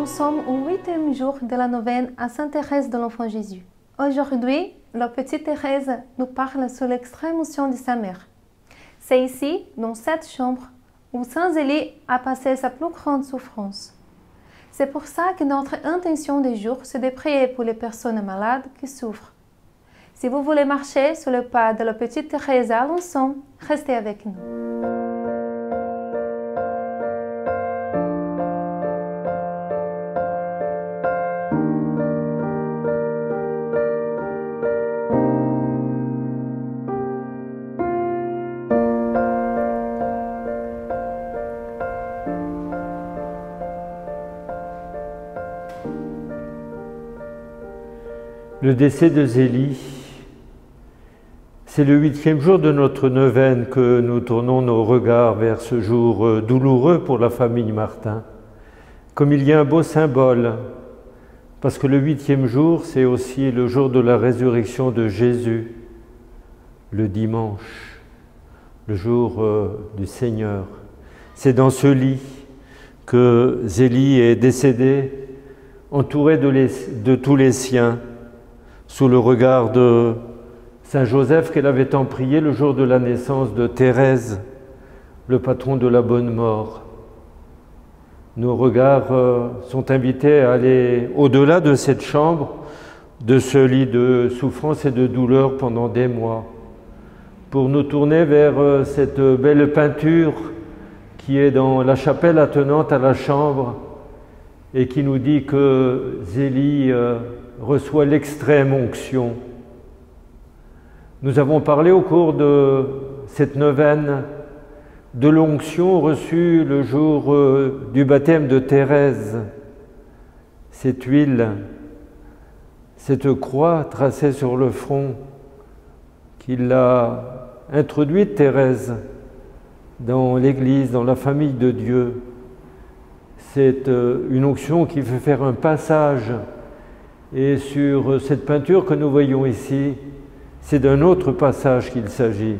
Nous sommes au 8e jour de la neuvaine à Sainte Thérèse de l'Enfant Jésus. Aujourd'hui, la petite Thérèse nous parle sur l'extrême onction de sa mère. C'est ici, dans cette chambre, où Saint Zélie a passé sa plus grande souffrance. C'est pour ça que notre intention du jour, c'est de prier pour les personnes malades qui souffrent. Si vous voulez marcher sur le pas de la petite Thérèse à Alençon, restez avec nous. Le décès de Zélie, c'est le 8e jour de notre neuvaine que nous tournons nos regards vers ce jour douloureux pour la famille Martin. Comme il y a un beau symbole, parce que le 8e jour, c'est aussi le jour de la résurrection de Jésus, le dimanche, le jour du Seigneur. C'est dans ce lit que Zélie est décédée, entourée de tous les siens, sous le regard de Saint Joseph qu'elle avait tant prié le jour de la naissance de Thérèse, le patron de la bonne mort. Nos regards sont invités à aller au-delà de cette chambre, de ce lit de souffrance et de douleur pendant des mois, pour nous tourner vers cette belle peinture qui est dans la chapelle attenante à la chambre et qui nous dit que Zélie reçoit l'extrême onction. Nous avons parlé au cours de cette neuvaine de l'onction reçue le jour du baptême de Thérèse. Cette huile, cette croix tracée sur le front, qu'il a introduite Thérèse dans l'Église, dans la famille de Dieu. C'est une onction qui fait faire un passage. Et sur cette peinture que nous voyons ici, c'est d'un autre passage qu'il s'agit,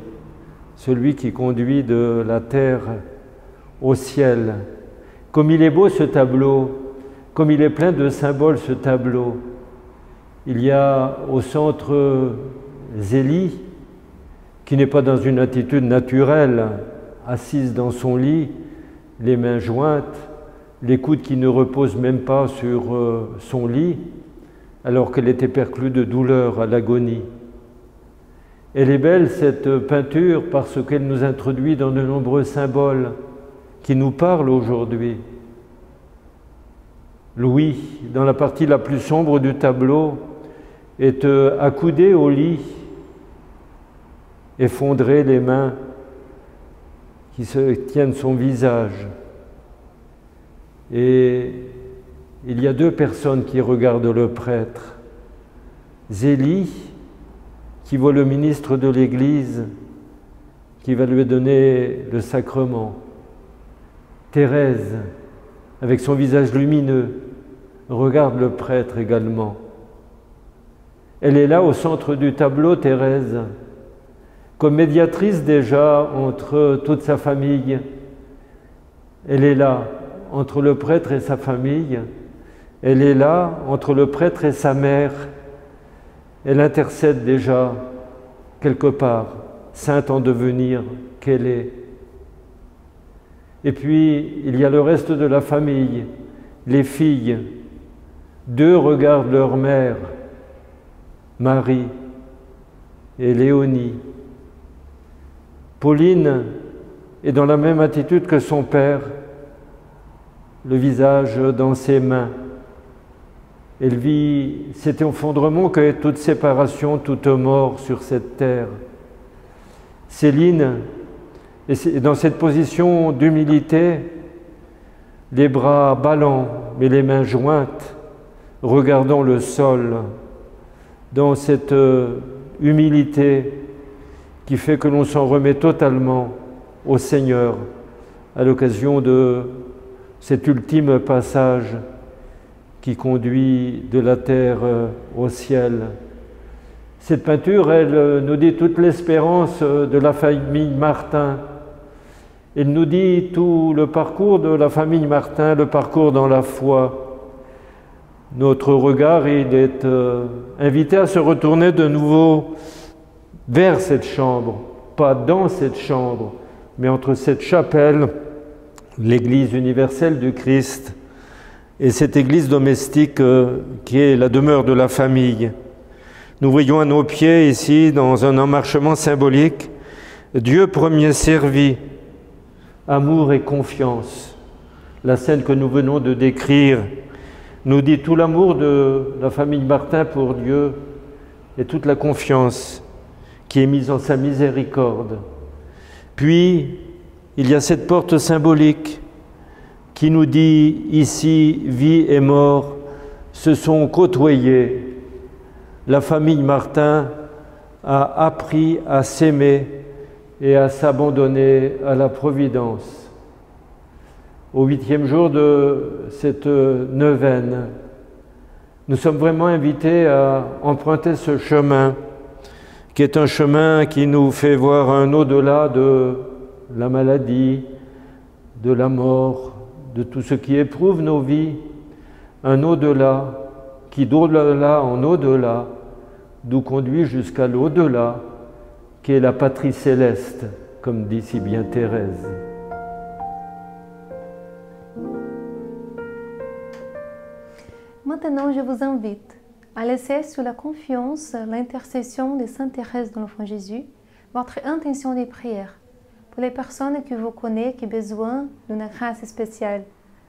celui qui conduit de la terre au ciel. Comme il est beau ce tableau, comme il est plein de symboles ce tableau, il y a au centre Zélie, qui n'est pas dans une attitude naturelle, assise dans son lit, les mains jointes, les coudes qui ne reposent même pas sur son lit, alors qu'elle était perclue de douleur à l'agonie. Elle est belle, cette peinture, parce qu'elle nous introduit dans de nombreux symboles qui nous parlent aujourd'hui. Louis, dans la partie la plus sombre du tableau, est accoudé au lit, effondré, les mains qui se tiennent son visage. Et il y a deux personnes qui regardent le prêtre. Zélie, qui voit le ministre de l'Église, qui va lui donner le sacrement. Thérèse, avec son visage lumineux, regarde le prêtre également. Elle est là au centre du tableau, Thérèse, comme médiatrice déjà entre toute sa famille. Elle est là, entre le prêtre et sa famille. Elle est là, entre le prêtre et sa mère. Elle intercède déjà, quelque part, sainte en devenir qu'elle est. Et puis, il y a le reste de la famille, les filles. Deux regardent leur mère, Marie et Léonie. Pauline est dans la même attitude que son père, le visage dans ses mains. Elle vit cet effondrement qu'est toute séparation, toute mort sur cette terre. Céline est dans cette position d'humilité, les bras ballants, mais les mains jointes, regardant le sol, dans cette humilité qui fait que l'on s'en remet totalement au Seigneur à l'occasion de cet ultime passage qui conduit de la terre au ciel. Cette peinture, elle nous dit toute l'espérance de la famille Martin. Elle nous dit tout le parcours de la famille Martin, le parcours dans la foi. notre regard il est invité à se retourner de nouveau vers cette chambre, pas dans cette chambre, mais entre cette chapelle, l'Église universelle du Christ, et cette Église domestique qui est la demeure de la famille. Nous voyons à nos pieds ici, dans un emmarchement symbolique, Dieu premier servi, amour et confiance. La scène que nous venons de décrire nous dit tout l'amour de la famille Martin pour Dieu et toute la confiance qui est mise en sa miséricorde. Puis, il y a cette porte symbolique qui nous dit ici, vie et mort se sont côtoyés. La famille Martin a appris à s'aimer et à s'abandonner à la providence. Au 8e jour de cette neuvaine, nous sommes vraiment invités à emprunter ce chemin, qui est un chemin qui nous fait voir un au-delà de la maladie, de la mort, de tout ce qui éprouve nos vies, un au-delà qui d'au-delà en au-delà nous conduit jusqu'à l'au-delà, qui est la patrie céleste, comme dit si bien Thérèse. Maintenant, je vous invite à laisser sous la confiance l'intercession de Sainte Thérèse de l'Enfant Jésus, votre intention de prière pour les personnes que vous connaissez qui ont besoin d'une grâce spéciale,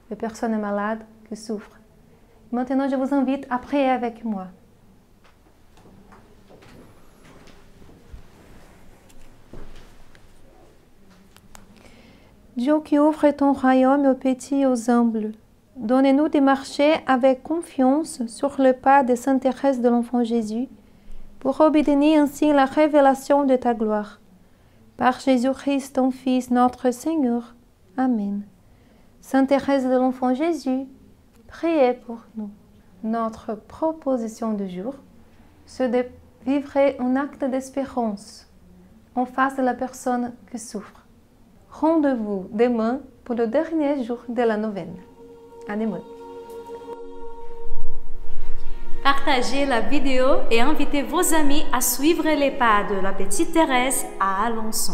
les personnes malades qui souffrent. Maintenant, je vous invite à prier avec moi. Dieu qui ouvre ton royaume aux petits et aux humbles, donnez-nous de marcher avec confiance sur le pas de Sainte Thérèse de l'Enfant Jésus, pour obtenir ainsi la révélation de ta gloire. Par Jésus-Christ, ton Fils, notre Seigneur. Amen. Sainte Thérèse de l'Enfant Jésus, priez pour nous. Notre proposition du jour, c'est de vivre un acte d'espérance en face de la personne qui souffre. Rendez-vous demain pour le dernier jour de la neuvaine. Amen. Partagez la vidéo et invitez vos amis à suivre les pas de la petite Thérèse à Alençon.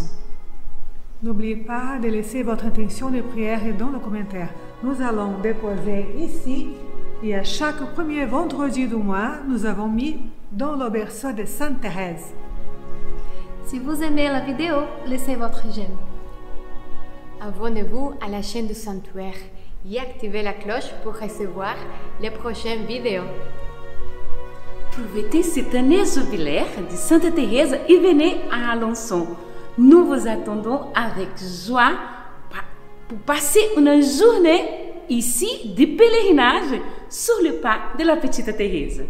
N'oubliez pas de laisser votre intention de prière dans le commentaire. Nous allons déposer ici et à chaque premier vendredi du mois, nous avons mis dans le berceau de Sainte Thérèse. Si vous aimez la vidéo, laissez votre j'aime. Abonnez-vous à la chaîne du Sanctuaire et activez la cloche pour recevoir les prochaines vidéos. Aproveitez cette année jubilaire de Sainte Thérèse et venez à Alençon. Nous vous attendons avec joie pour passer une journée ici de pèlerinage sur le pas de la petite Thérèse.